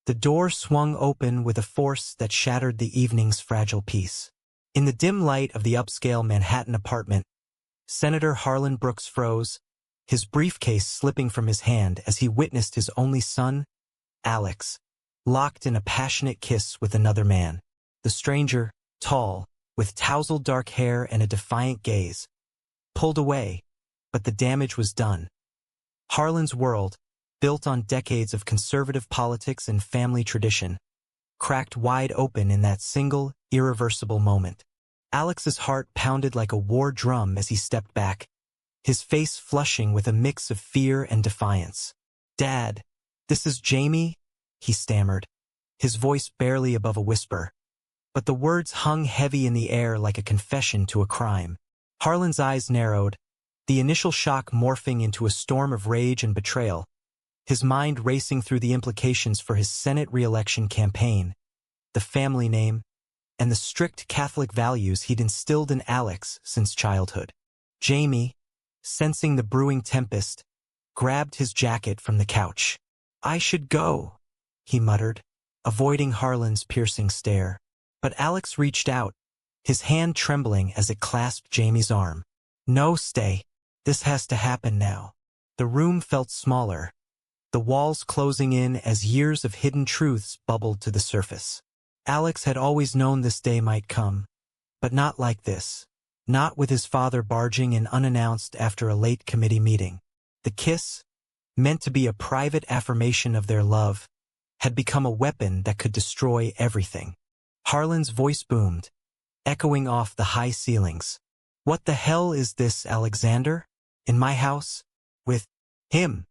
The door swung open with a force that shattered the evening's fragile peace. In the dim light of the upscale Manhattan apartment, Senator Harlan Brooks froze, his briefcase slipping from his hand as he witnessed his only son, Alex, locked in a passionate kiss with another man. The stranger, tall, with tousled dark hair and a defiant gaze, pulled away, but the damage was done. Harlan's world, built on decades of conservative politics and family tradition, cracked wide open in that single, irreversible moment. Alex's heart pounded like a war drum as he stepped back, his face flushing with a mix of fear and defiance. "Dad, this is Jamie," he stammered, his voice barely above a whisper. But the words hung heavy in the air like a confession to a crime. Harlan's eyes narrowed, the initial shock morphing into a storm of rage and betrayal, his mind racing through the implications for his Senate re-election campaign, the family name, and the strict Catholic values he'd instilled in Alex since childhood. Jamie, sensing the brewing tempest, grabbed his jacket from the couch. "I should go," he muttered, avoiding Harlan's piercing stare. But Alex reached out, his hand trembling as it clasped Jamie's arm. "No, stay. This has to happen now." The room felt smaller, the walls closing in as years of hidden truths bubbled to the surface. Alex had always known this day might come, but not like this. Not with his father barging in unannounced after a late committee meeting. The kiss, meant to be a private affirmation of their love, had become a weapon that could destroy everything. Harlan's voice boomed, echoing off the high ceilings. "What the hell is this, Alexander? In my house? With him?"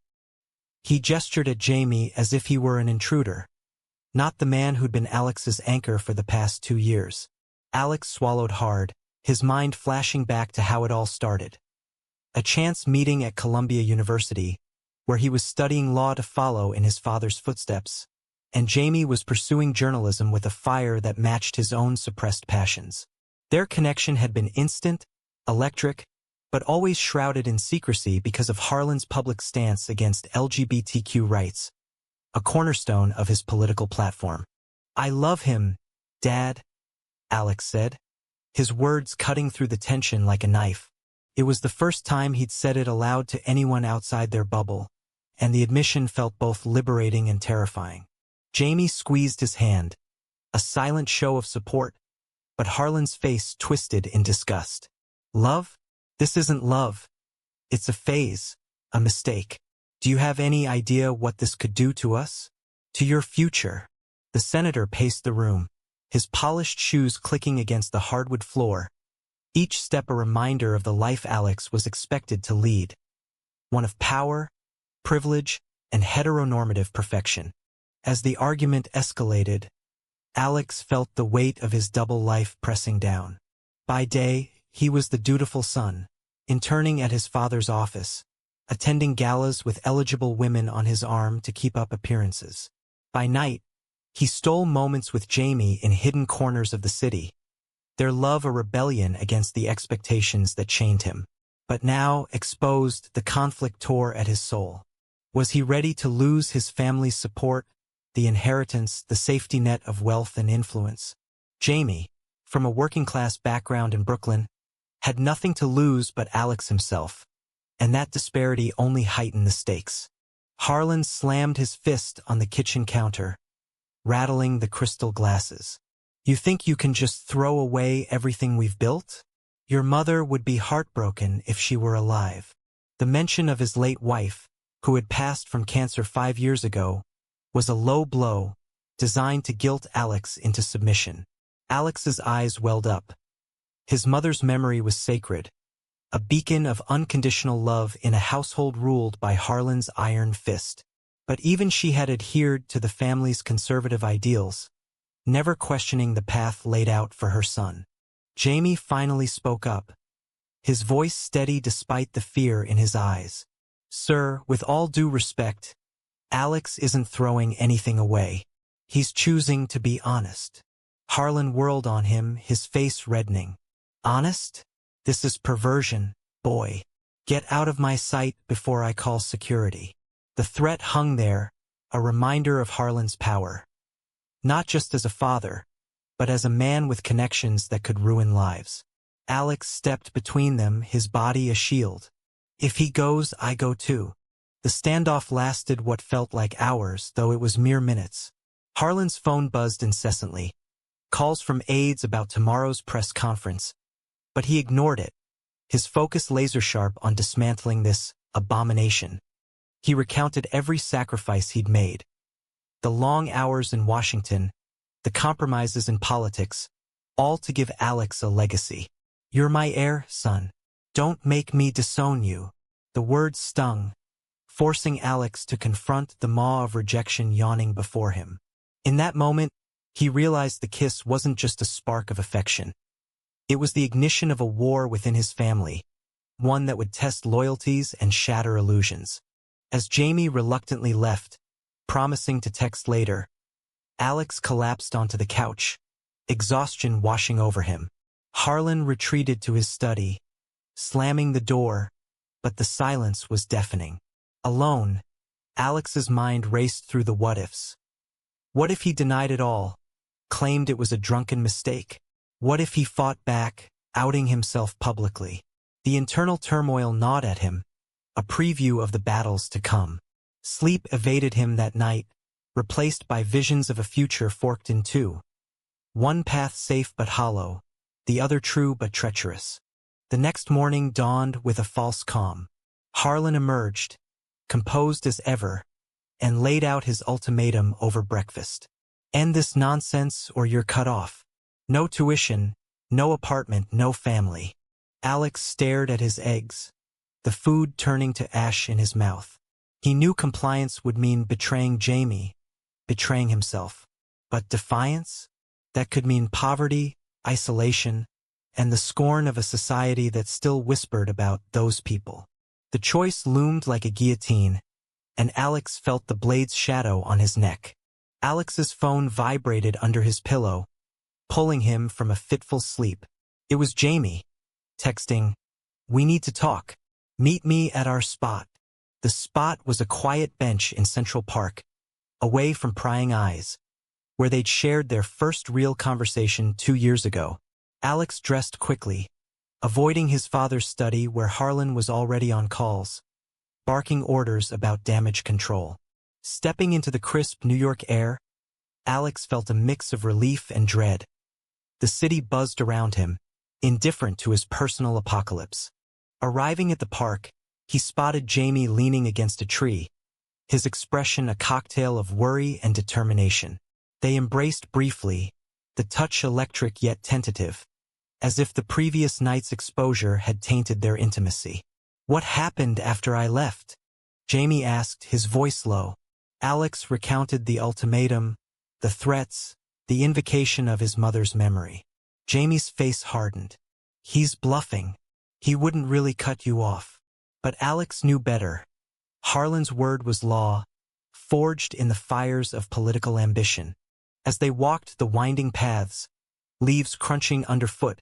He gestured at Jamie as if he were an intruder, not the man who'd been Alex's anchor for the past 2 years. Alex swallowed hard, his mind flashing back to how it all started. A chance meeting at Columbia University, where he was studying law to follow in his father's footsteps, and Jamie was pursuing journalism with a fire that matched his own suppressed passions. Their connection had been instant, electric, but always shrouded in secrecy because of Harlan's public stance against LGBTQ rights, a cornerstone of his political platform. "I love him, Dad," Alex said, his words cutting through the tension like a knife. It was the first time he'd said it aloud to anyone outside their bubble, and the admission felt both liberating and terrifying. Jamie squeezed his hand, a silent show of support, but Harlan's face twisted in disgust. "Love? This isn't love. It's a phase, a mistake. Do you have any idea what this could do to us? To your future?" The senator paced the room, his polished shoes clicking against the hardwood floor, each step a reminder of the life Alex was expected to lead. One of power, privilege, and heteronormative perfection. As the argument escalated, Alex felt the weight of his double life pressing down. By day, he was the dutiful son, interning at his father's office, attending galas with eligible women on his arm to keep up appearances. By night, he stole moments with Jamie in hidden corners of the city, their love a rebellion against the expectations that chained him. But now, exposed, the conflict tore at his soul. Was he ready to lose his family's support, the inheritance, the safety net of wealth and influence? Jamie, from a working-class background in Brooklyn, had nothing to lose but Alex himself, and that disparity only heightened the stakes. Harlan slammed his fist on the kitchen counter, rattling the crystal glasses. "You think you can just throw away everything we've built? Your mother would be heartbroken if she were alive." The mention of his late wife, who had passed from cancer 5 years ago, was a low blow, designed to guilt Alex into submission. Alex's eyes welled up. His mother's memory was sacred, a beacon of unconditional love in a household ruled by Harlan's iron fist. But even she had adhered to the family's conservative ideals, never questioning the path laid out for her son. Jamie finally spoke up, his voice steady despite the fear in his eyes. "Sir, with all due respect, Alex isn't throwing anything away. He's choosing to be honest." Harlan whirled on him, his face reddening. "Honest? This is perversion, boy. Get out of my sight before I call security." The threat hung there, a reminder of Harlan's power. Not just as a father, but as a man with connections that could ruin lives. Alex stepped between them, his body a shield. If he goes, I go too. The standoff lasted what felt like hours, though it was mere minutes. Harlan's phone buzzed incessantly. Calls from aides about tomorrow's press conference. But he ignored it, his focus laser-sharp on dismantling this abomination. He recounted every sacrifice he'd made. The long hours in Washington, the compromises in politics, all to give Alex a legacy. You're my heir, son. Don't make me disown you. The words stung, forcing Alex to confront the maw of rejection yawning before him. In that moment, he realized the kiss wasn't just a spark of affection. It was the ignition of a war within his family, one that would test loyalties and shatter illusions. As Jamie reluctantly left, promising to text later, Alex collapsed onto the couch, exhaustion washing over him. Harlan retreated to his study, slamming the door, but the silence was deafening. Alone, Alex's mind raced through the what-ifs. What if he denied it all, claimed it was a drunken mistake? What if he fought back, outing himself publicly? The internal turmoil gnawed at him, a preview of the battles to come. Sleep evaded him that night, replaced by visions of a future forked in two. One path safe but hollow, the other true but treacherous. The next morning dawned with a false calm. Harlan emerged, composed as ever, and laid out his ultimatum over breakfast. End this nonsense or you're cut off. No tuition, no apartment, no family. Alex stared at his eggs, the food turning to ash in his mouth. He knew compliance would mean betraying Jamie, betraying himself. But defiance? That could mean poverty, isolation, and the scorn of a society that still whispered about those people. The choice loomed like a guillotine, and Alex felt the blade's shadow on his neck. Alex's phone vibrated under his pillow, pulling him from a fitful sleep. It was Jamie, texting, "We need to talk. Meet me at our spot." The spot was a quiet bench in Central Park, away from prying eyes, where they'd shared their first real conversation 2 years ago. Alex dressed quickly, avoiding his father's study where Harlan was already on calls, barking orders about damage control. Stepping into the crisp New York air, Alex felt a mix of relief and dread. The city buzzed around him, indifferent to his personal apocalypse. Arriving at the park, he spotted Jamie leaning against a tree, his expression a cocktail of worry and determination. They embraced briefly, the touch electric yet tentative, as if the previous night's exposure had tainted their intimacy. "What happened after I left?" Jamie asked, his voice low. Alex recounted the ultimatum, the threats, the invocation of his mother's memory. Jamie's face hardened. He's bluffing. He wouldn't really cut you off. But Alex knew better. Harlan's word was law, forged in the fires of political ambition. As they walked the winding paths, leaves crunching underfoot,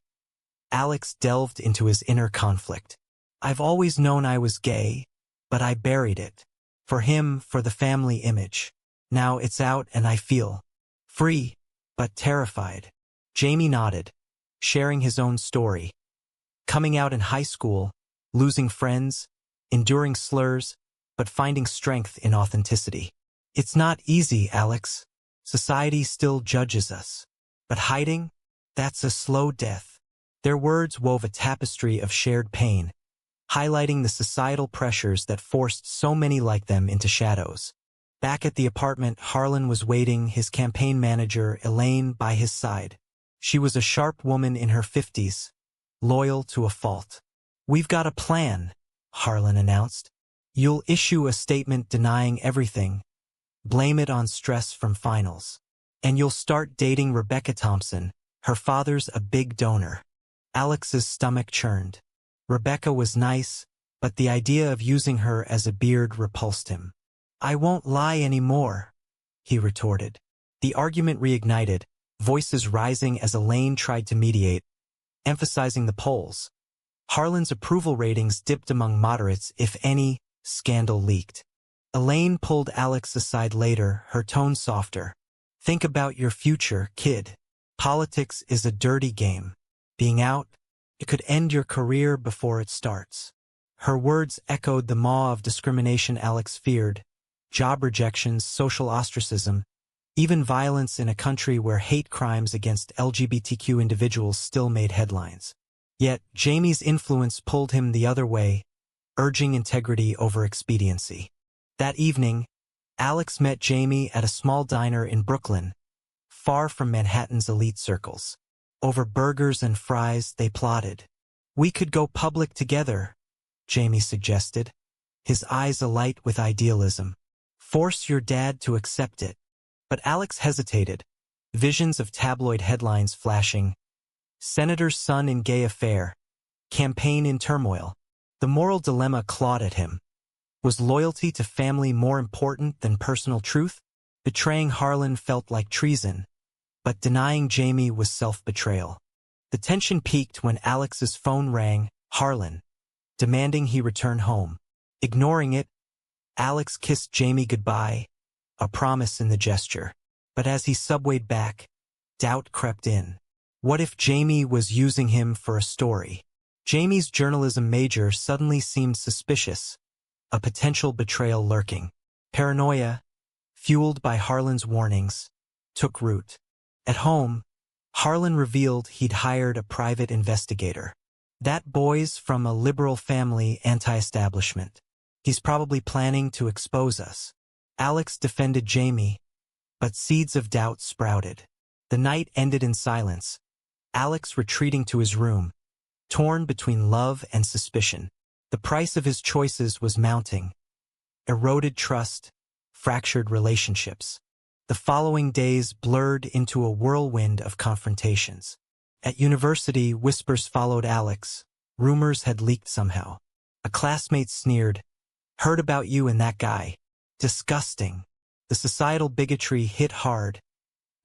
Alex delved into his inner conflict. "I've always known I was gay, but I buried it. For him, for the family image. Now it's out and I feel free, but terrified." Jamie nodded, sharing his own story. Coming out in high school, losing friends, enduring slurs, but finding strength in authenticity. "It's not easy, Alex. Society still judges us. But hiding? That's a slow death." Their words wove a tapestry of shared pain, highlighting the societal pressures that forced so many like them into shadows. Back at the apartment, Harlan was waiting, his campaign manager, Elaine, by his side. She was a sharp woman in her 50s, loyal to a fault. "We've got a plan," Harlan announced. "You'll issue a statement denying everything, blame it on stress from finals. And you'll start dating Rebecca Thompson, her father's a big donor." Alex's stomach churned. Rebecca was nice, but the idea of using her as a beard repulsed him. "I won't lie anymore," he retorted. The argument reignited, voices rising as Elaine tried to mediate, emphasizing the polls. Harlan's approval ratings dipped among moderates if any scandal leaked. Elaine pulled Alex aside later, her tone softer. Think about your future, kid. Politics is a dirty game. Being out, it could end your career before it starts. Her words echoed the maw of discrimination Alex feared: job rejections, social ostracism, even violence in a country where hate crimes against LGBTQ individuals still made headlines. Yet, Jamie's influence pulled him the other way, urging integrity over expediency. That evening, Alex met Jamie at a small diner in Brooklyn, far from Manhattan's elite circles. Over burgers and fries, they plotted. "We could go public together," Jamie suggested, his eyes alight with idealism. "Force your dad to accept it." But Alex hesitated, visions of tabloid headlines flashing. Senator's son in gay affair. Campaign in turmoil. The moral dilemma clawed at him. Was loyalty to family more important than personal truth? Betraying Harlan felt like treason, but denying Jamie was self-betrayal. The tension peaked when Alex's phone rang, Harlan, demanding he return home. Ignoring it, Alex kissed Jamie goodbye, a promise in the gesture. But as he subwayed back, doubt crept in. What if Jamie was using him for a story? Jamie's journalism major suddenly seemed suspicious, a potential betrayal lurking. Paranoia, fueled by Harlan's warnings, took root. At home, Harlan revealed he'd hired a private investigator. "That boy's from a liberal family, anti-establishment. He's probably planning to expose us." Alex defended Jamie, but seeds of doubt sprouted. The night ended in silence, Alex retreating to his room, torn between love and suspicion. The price of his choices was mounting. Eroded trust, fractured relationships. The following days blurred into a whirlwind of confrontations. At university, whispers followed Alex. Rumors had leaked somehow. A classmate sneered, "Heard about you and that guy." Disgusting. The societal bigotry hit hard,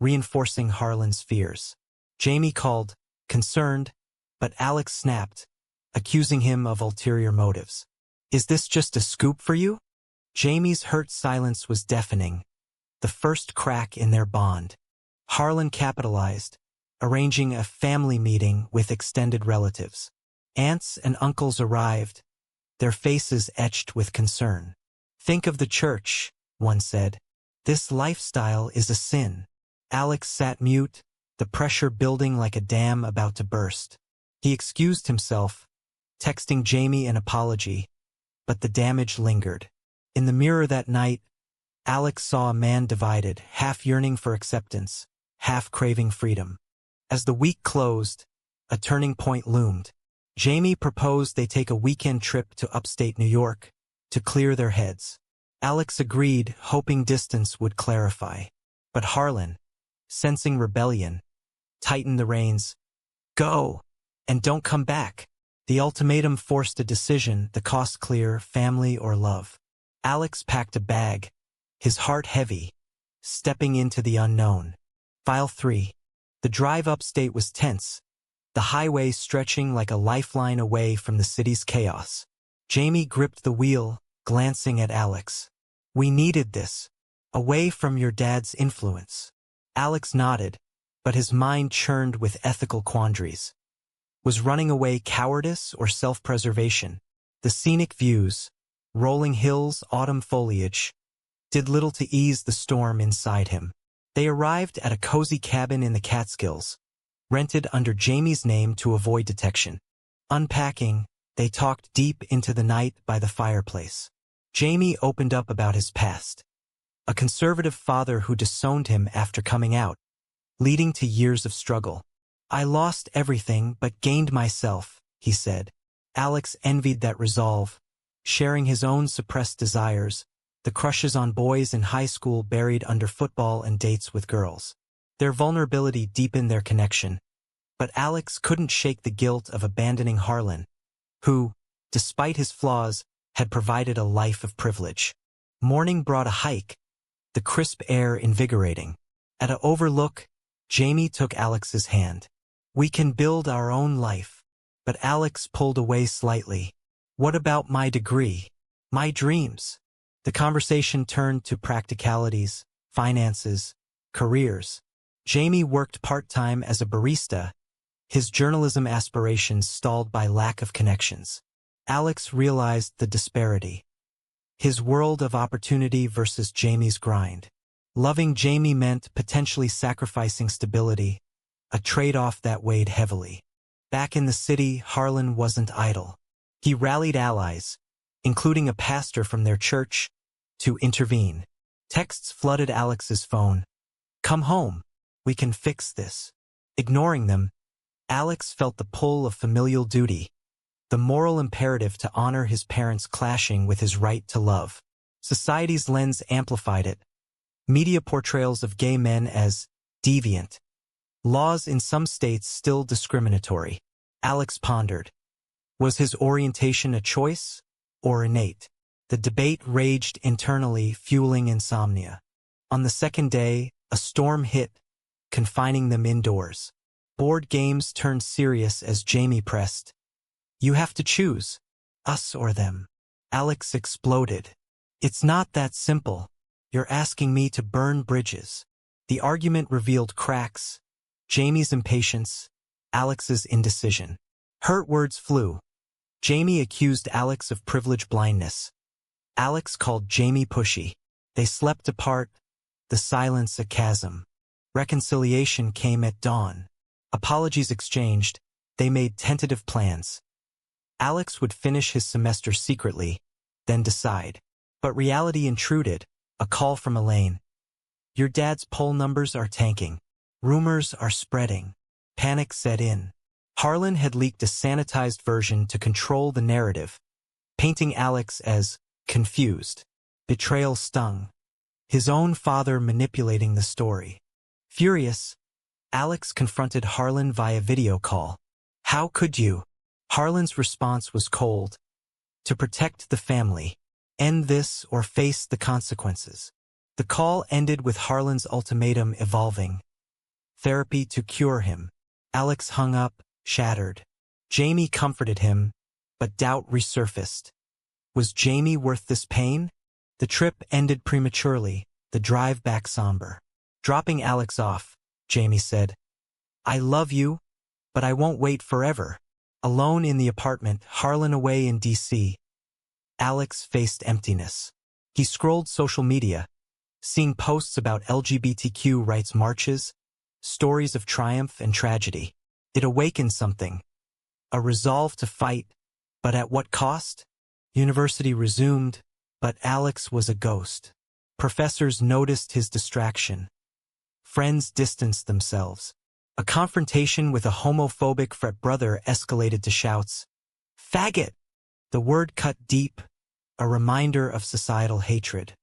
reinforcing Harlan's fears. Jamie called, concerned, but Alex snapped, accusing him of ulterior motives. "Is this just a scoop for you?" Jamie's hurt silence was deafening, the first crack in their bond. Harlan capitalized, arranging a family meeting with extended relatives. Aunts and uncles arrived, their faces etched with concern. "Think of the church," one said. "This lifestyle is a sin." Alex sat mute, the pressure building like a dam about to burst. He excused himself, texting Jamie an apology, but the damage lingered. In the mirror that night, Alex saw a man divided, half yearning for acceptance, half craving freedom. As the week closed, a turning point loomed. Jamie proposed they take a weekend trip to upstate New York to clear their heads. Alex agreed, hoping distance would clarify. But Harlan, sensing rebellion, tightened the reins. "Go, and don't come back." The ultimatum forced a decision, the cost clear, family or love. Alex packed a bag, his heart heavy, stepping into the unknown. File 3. The drive upstate was tense, the highway stretching like a lifeline away from the city's chaos. Jamie gripped the wheel, glancing at Alex. "We needed this, away from your dad's influence." Alex nodded, but his mind churned with ethical quandaries. Was running away cowardice or self-preservation? The scenic views, rolling hills, autumn foliage, did little to ease the storm inside him. They arrived at a cozy cabin in the Catskills, rented under Jamie's name to avoid detection. Unpacking, they talked deep into the night by the fireplace. Jamie opened up about his past. A conservative father who disowned him after coming out, leading to years of struggle. "I lost everything but gained myself," he said. Alex envied that resolve, sharing his own suppressed desires, the crushes on boys in high school buried under football and dates with girls. Their vulnerability deepened their connection, but Alex couldn't shake the guilt of abandoning Harlan, who, despite his flaws, had provided a life of privilege. Morning brought a hike, the crisp air invigorating. At an overlook, Jamie took Alex's hand. "We can build our own life." But Alex pulled away slightly. "What about my degree? My dreams?" The conversation turned to practicalities, finances, careers. Jamie worked part-time as a barista, his journalism aspirations stalled by lack of connections. Alex realized the disparity. His world of opportunity versus Jamie's grind. Loving Jamie meant potentially sacrificing stability, a trade-off that weighed heavily. Back in the city, Harlan wasn't idle. He rallied allies, including a pastor from their church, to intervene. Texts flooded Alex's phone. "Come home. We can fix this." Ignoring them, Alex felt the pull of familial duty, the moral imperative to honor his parents clashing with his right to love. Society's lens amplified it. Media portrayals of gay men as deviant. Laws in some states still discriminatory. Alex pondered. Was his orientation a choice or innate? The debate raged internally, fueling insomnia. On the second day, a storm hit, confining them indoors. Board games turned serious as Jamie pressed. "You have to choose, us or them." Alex exploded. "It's not that simple. You're asking me to burn bridges." The argument revealed cracks, Jamie's impatience, Alex's indecision. Hurt words flew. Jamie accused Alex of privilege blindness. Alex called Jamie pushy. They slept apart, the silence a chasm. Reconciliation came at dawn. Apologies exchanged, they made tentative plans. Alex would finish his semester secretly, then decide. But reality intruded, a call from Elaine. "Your dad's poll numbers are tanking. Rumors are spreading." Panic set in. Harlan had leaked a sanitized version to control the narrative, painting Alex as confused. Betrayal stung. His own father manipulating the story. Furious, Alex confronted Harlan via video call. "How could you?" Harlan's response was cold. "To protect the family. End this or face the consequences." The call ended with Harlan's ultimatum evolving. Therapy to cure him. Alex hung up, shattered. Jamie comforted him, but doubt resurfaced. Was Jamie worth this pain? The trip ended prematurely, the drive back somber. Dropping Alex off, Jamie said, "I love you, but I won't wait forever." Alone in the apartment, Harlan away in D.C., Alex faced emptiness. He scrolled social media, seeing posts about LGBTQ rights marches, stories of triumph and tragedy. It awakened something, a resolve to fight, but at what cost? University resumed, but Alex was a ghost. Professors noticed his distraction. Friends distanced themselves. A confrontation with a homophobic frat brother escalated to shouts. "Faggot!" The word cut deep, a reminder of societal hatred.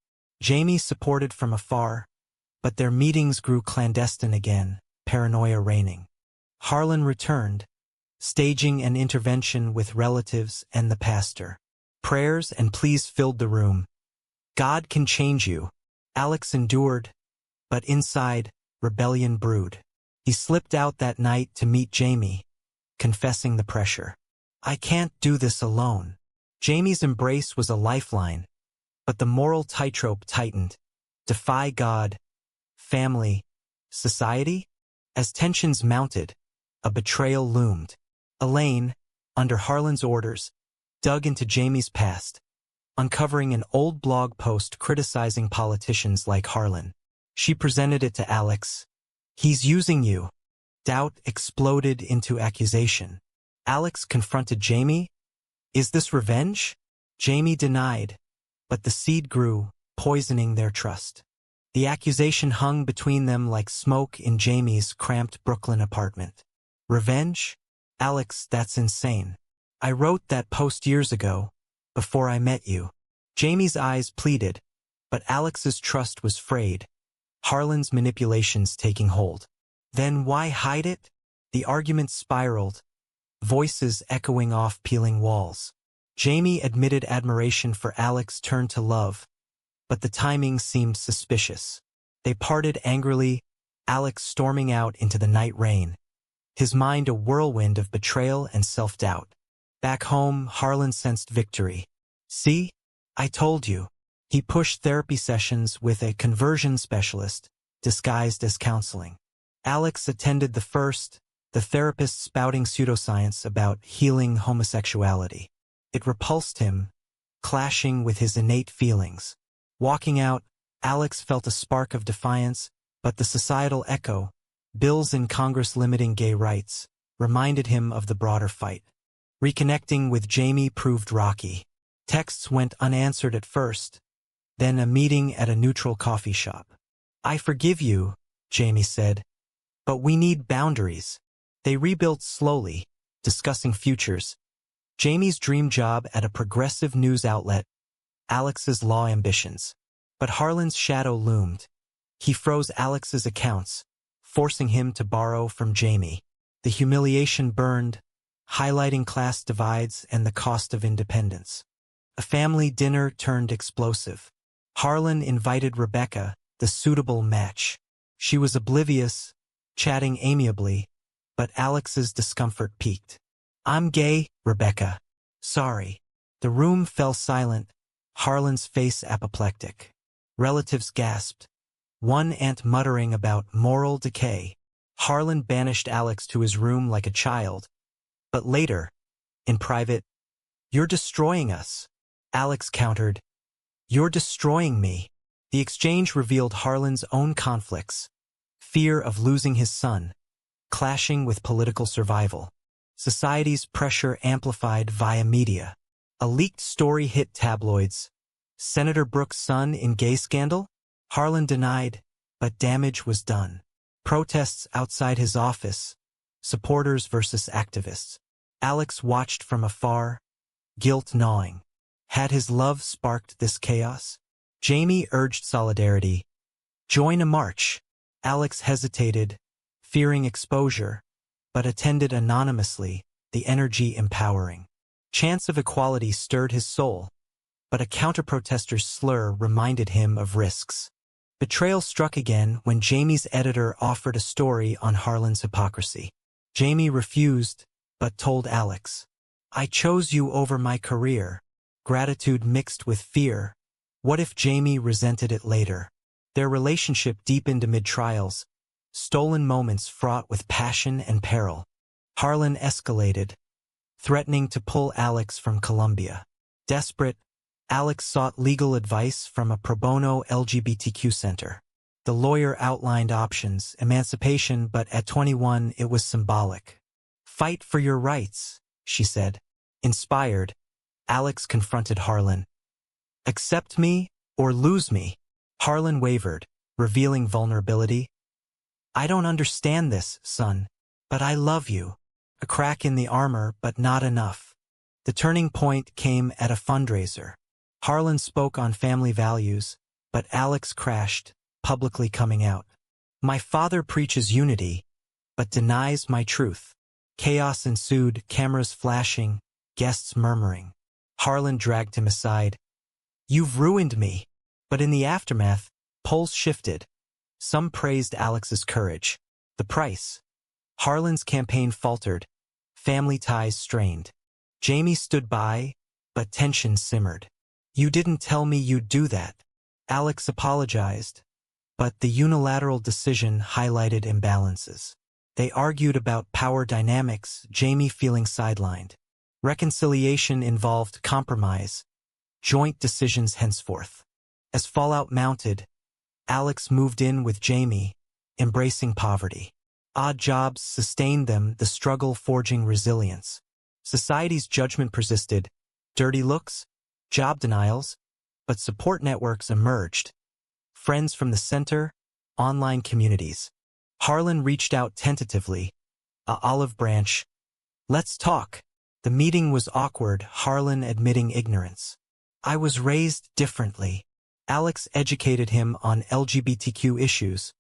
Jamie supported from afar, but their meetings grew clandestine again, paranoia reigning. Harlan returned, staging an intervention with relatives and the pastor. Prayers and pleas filled the room. God can change you. Alex endured, but inside, rebellion brewed. He slipped out that night to meet Jamie, confessing the pressure. "I can't do this alone." Jamie's embrace was a lifeline, but the moral tightrope tightened. Defy God, family, society? As tensions mounted, a betrayal loomed. Elaine, under Harlan's orders, dug into Jamie's past, uncovering an old blog post criticizing politicians like Harlan. She presented it to Alex. "He's using you." Doubt exploded into accusation. Alex confronted Jamie. "Is this revenge?" Jamie denied, but the seed grew, poisoning their trust. The accusation hung between them like smoke in Jamie's cramped Brooklyn apartment. "Revenge? Alex, that's insane. I wrote that post years ago, before I met you." Jamie's eyes pleaded, but Alex's trust was frayed, Harlan's manipulations taking hold. Then why hide it? The argument spiraled, voices echoing off peeling walls. Jamie admitted admiration for Alex turned to love, but the timing seemed suspicious. They parted angrily, Alex storming out into the night rain, his mind a whirlwind of betrayal and self-doubt. Back home, Harlan sensed victory. "See? I told you." He pushed therapy sessions with a conversion specialist, disguised as counseling. Alex attended the first, the therapist spouting pseudoscience about healing homosexuality. It repulsed him, clashing with his innate feelings. Walking out, Alex felt a spark of defiance, but the societal echo, bills in Congress limiting gay rights, reminded him of the broader fight. Reconnecting with Jamie proved rocky. Texts went unanswered at first, then a meeting at a neutral coffee shop. "I forgive you," Jamie said, "but we need boundaries." They rebuilt slowly, discussing futures. Jamie's dream job at a progressive news outlet, Alex's law ambitions. But Harlan's shadow loomed. He froze Alex's accounts, forcing him to borrow from Jamie. The humiliation burned, highlighting class divides and the cost of independence. A family dinner turned explosive. Harlan invited Rebecca, the suitable match. She was oblivious, chatting amiably, but Alex's discomfort peaked. "I'm gay, Rebecca." "Sorry." The room fell silent, Harlan's face apoplectic. Relatives gasped, one aunt muttering about moral decay. Harlan banished Alex to his room like a child. But later, in private, "You're destroying us." Alex countered, "You're destroying me." The exchange revealed Harlan's own conflicts, fear of losing his son, clashing with political survival. Society's pressure amplified via media. A leaked story hit tabloids. Senator Brooks' son in gay scandal? Harlan denied, but damage was done. Protests outside his office, supporters versus activists. Alex watched from afar, guilt gnawing. Had his love sparked this chaos? Jamie urged solidarity. "Join a march." Alex hesitated, fearing exposure, but attended anonymously, the energy empowering. Chance of equality stirred his soul, but a counter-protester's slur reminded him of risks. Betrayal struck again when Jamie's editor offered a story on Harlan's hypocrisy. Jamie refused, but told Alex, "I chose you over my career." Gratitude mixed with fear. What if Jamie resented it later? Their relationship deepened amid trials, stolen moments fraught with passion and peril. Harlan escalated, threatening to pull Alex from Columbia. Desperate, Alex sought legal advice from a pro bono LGBTQ center. The lawyer outlined options, emancipation, but at 21 it was symbolic. "Fight for your rights," she said. Inspired, Alex confronted Harlan. "Accept me or lose me." Harlan wavered, revealing vulnerability. "I don't understand this, son, but I love you." A crack in the armor, but not enough. The turning point came at a fundraiser. Harlan spoke on family values, but Alex crashed, publicly coming out. "My father preaches unity, but denies my truth." Chaos ensued, cameras flashing, guests murmuring. Harlan dragged him aside. "You've ruined me." But in the aftermath, polls shifted. Some praised Alex's courage. The price? Harlan's campaign faltered, family ties strained. Jamie stood by, but tension simmered. "You didn't tell me you'd do that." Alex apologized, but the unilateral decision highlighted imbalances. They argued about power dynamics, Jamie feeling sidelined. Reconciliation involved compromise, joint decisions henceforth. As fallout mounted, Alex moved in with Jamie, embracing poverty. Odd jobs sustained them, the struggle forging resilience. Society's judgment persisted, dirty looks, job denials, but support networks emerged. Friends from the center, online communities. Harlan reached out tentatively, a olive branch. "Let's talk." The meeting was awkward, Harlan admitting ignorance. "I was raised differently." Alex educated him on LGBTQ issues,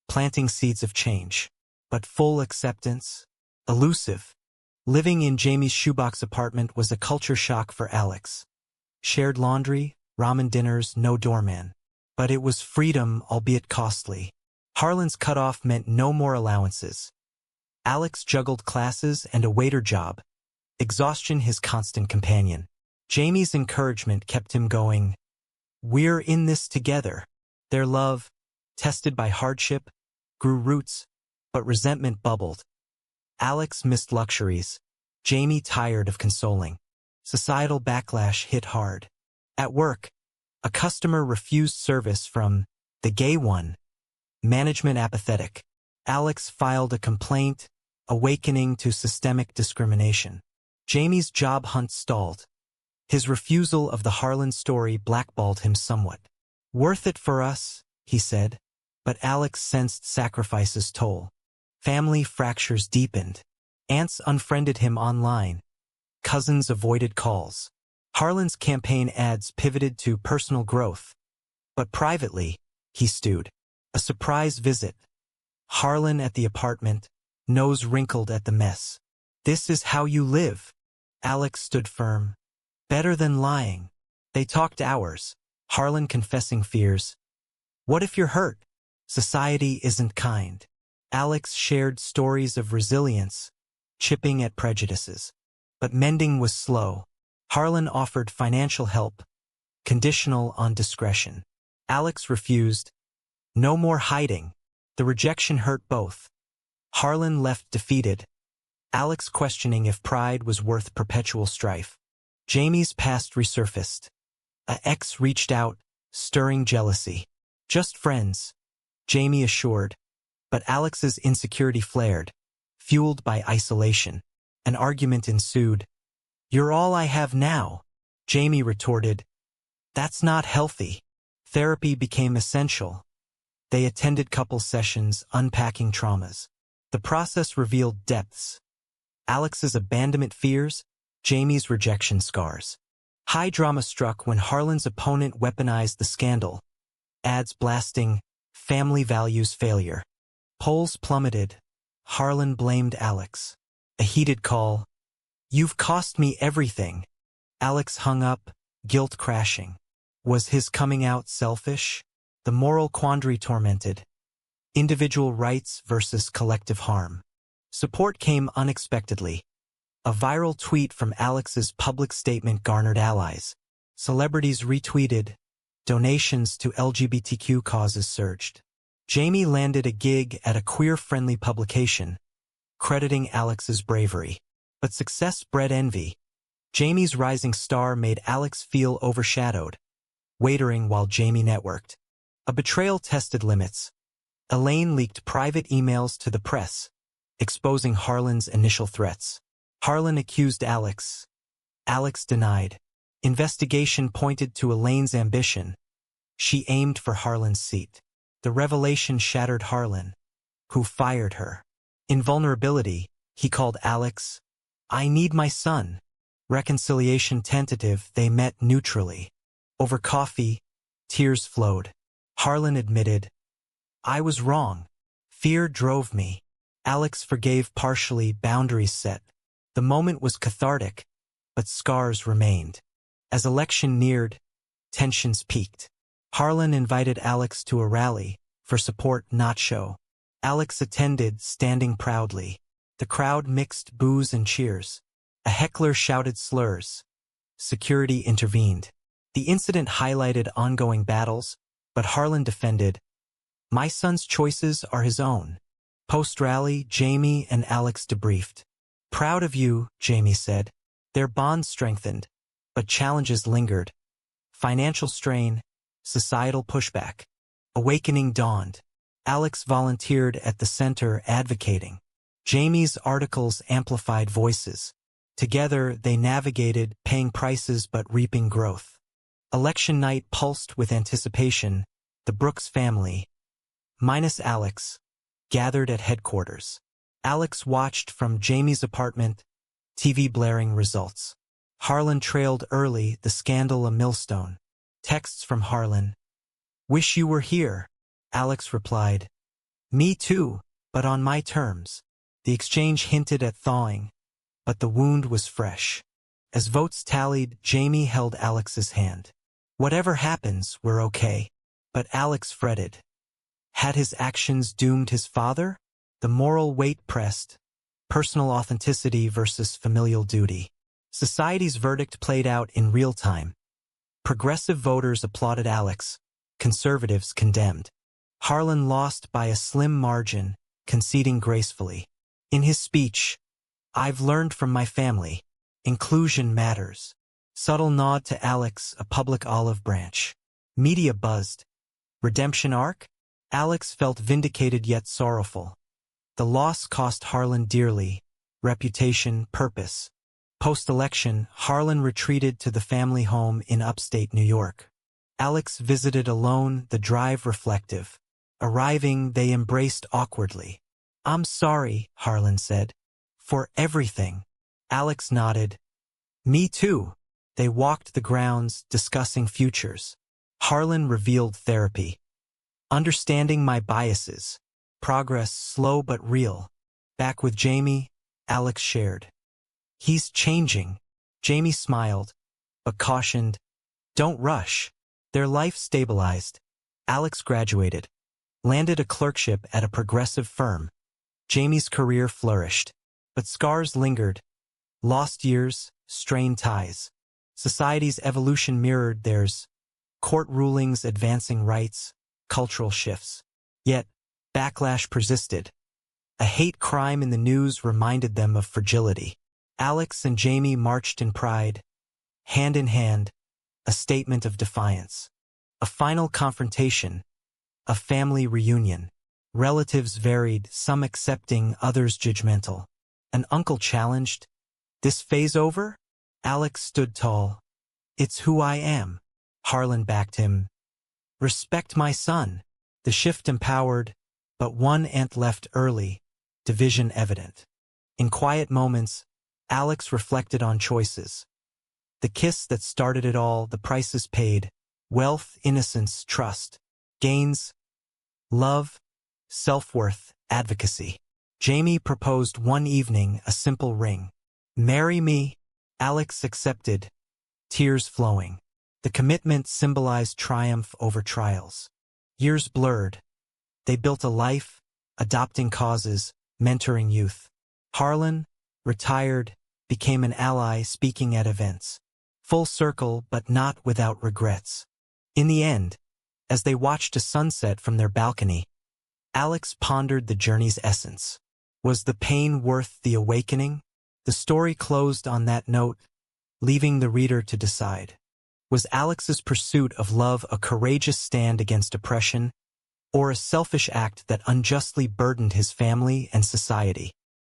planting seeds of change. But full acceptance? Elusive. Living in Jamie's shoebox apartment was a culture shock for Alex. Shared laundry, ramen dinners, no doorman. But it was freedom, albeit costly. Harlan's cutoff meant no more allowances. Alex juggled classes and a waiter job, exhaustion his constant companion. Jamie's encouragement kept him going. "We're in this together." Their love, tested by hardship, grew roots, but resentment bubbled. Alex missed luxuries. Jamie tired of consoling. Societal backlash hit hard. At work, a customer refused service from the gay one. Management apathetic. Alex filed a complaint, awakening to systemic discrimination. Jamie's job hunt stalled. His refusal of the Harlan story blackballed him somewhat. "Worth it for us," he said, but Alex sensed sacrifices toll. Family fractures deepened. Aunts unfriended him online. Cousins avoided calls. Harlan's campaign ads pivoted to personal growth. But privately, he stewed. A surprise visit. Harlan at the apartment, nose wrinkled at the mess. "This is how you live." Alex stood firm. "Better than lying." They talked hours, Harlan confessing fears. "What if you're hurt? Society isn't kind." Alex shared stories of resilience, chipping at prejudices. But mending was slow. Harlan offered financial help, conditional on discretion. Alex refused. No more hiding. The rejection hurt both. Harlan left defeated. Alex questioning if pride was worth perpetual strife. Jamie's past resurfaced. A ex reached out, stirring jealousy. "Just friends," Jamie assured. But Alex's insecurity flared, fueled by isolation. An argument ensued. "You're all I have now," Jamie retorted. "That's not healthy." Therapy became essential. They attended couple sessions, unpacking traumas. The process revealed depths. Alex's abandonment fears, Jamie's rejection scars. High drama struck when Harlan's opponent weaponized the scandal. Ads blasting, family values failure. Polls plummeted. Harlan blamed Alex. A heated call. "You've cost me everything." Alex hung up, guilt crashing. Was his coming out selfish? The moral quandary tormented. Individual rights versus collective harm. Support came unexpectedly. A viral tweet from Alex's public statement garnered allies. Celebrities retweeted. Donations to LGBTQ causes surged. Jamie landed a gig at a queer-friendly publication, crediting Alex's bravery. But success bred envy. Jamie's rising star made Alex feel overshadowed, waitering while Jamie networked. A betrayal tested limits. Elaine leaked private emails to the press, exposing Harlan's initial threats. Harlan accused Alex. Alex denied. Investigation pointed to Elaine's ambition. She aimed for Harlan's seat. The revelation shattered Harlan, who fired her. In vulnerability, he called Alex, "I need my son." Reconciliation tentative, they met neutrally. Over coffee, tears flowed. Harlan admitted, "I was wrong. Fear drove me." Alex forgave partially, boundaries set. The moment was cathartic, but scars remained. As election neared, tensions peaked. Harlan invited Alex to a rally, for support not show. Alex attended, standing proudly. The crowd mixed boos and cheers. A heckler shouted slurs. Security intervened. The incident highlighted ongoing battles, but Harlan defended, "My son's choices are his own." Post-rally, Jamie and Alex debriefed. "Proud of you," Jamie said. Their bond strengthened, but challenges lingered. Financial strain, societal pushback. Awakening dawned. Alex volunteered at the center advocating. Jamie's articles amplified voices. Together, they navigated, paying prices but reaping growth. Election night pulsed with anticipation. The Brooks family, minus Alex, gathered at headquarters. Alex watched from Jamie's apartment, TV blaring results. Harlan trailed early, the scandal a millstone. Texts from Harlan. "Wish you were here." Alex replied, "Me too, but on my terms." The exchange hinted at thawing, but the wound was fresh. As votes tallied, Jamie held Alex's hand. "Whatever happens, we're okay." But Alex fretted. Had his actions doomed his father? The moral weight pressed. Personal authenticity versus familial duty. Society's verdict played out in real time. Progressive voters applauded Alex, conservatives condemned. Harlan lost by a slim margin, conceding gracefully. In his speech, "I've learned from my family. Inclusion matters." Subtle nod to Alex, a public olive branch. Media buzzed. Redemption arc? Alex felt vindicated yet sorrowful. The loss cost Harlan dearly. Reputation, purpose. Post-election, Harlan retreated to the family home in upstate New York. Alex visited alone, the drive reflective. Arriving, they embraced awkwardly. "I'm sorry," Harlan said. "For everything." Alex nodded. "Me too." They walked the grounds, discussing futures. Harlan revealed therapy. "Understanding my biases. Progress slow but real." Back with Jamie, Alex shared. "He's changing." Jamie smiled, but cautioned, "Don't rush." Their life stabilized. Alex graduated, landed a clerkship at a progressive firm. Jamie's career flourished, but scars lingered. Lost years, strained ties. Society's evolution mirrored theirs. Court rulings advancing rights, cultural shifts. Yet, backlash persisted. A hate crime in the news reminded them of fragility. Alex and Jamie marched in pride, hand in hand, a statement of defiance. A final confrontation, a family reunion. Relatives varied, some accepting, others judgmental. An uncle challenged, "This phase over?" Alex stood tall. "It's who I am." Harlan backed him. "Respect my son." The shift empowered, but one aunt left early, division evident. In quiet moments, Alex reflected on choices. The kiss that started it all, the prices paid. Wealth, innocence, trust. Gains, love, self-worth, advocacy. Jamie proposed one evening, a simple ring. "Marry me." Alex accepted, tears flowing. The commitment symbolized triumph over trials. Years blurred. They built a life, adopting causes, mentoring youth. Harlan, retired, became an ally, speaking at events. Full circle, but not without regrets. In the end, as they watched a sunset from their balcony, Alex pondered the journey's essence. Was the pain worth the awakening? The story closed on that note, leaving the reader to decide. Was Alex's pursuit of love a courageous stand against oppression, or a selfish act that unjustly burdened his family and society?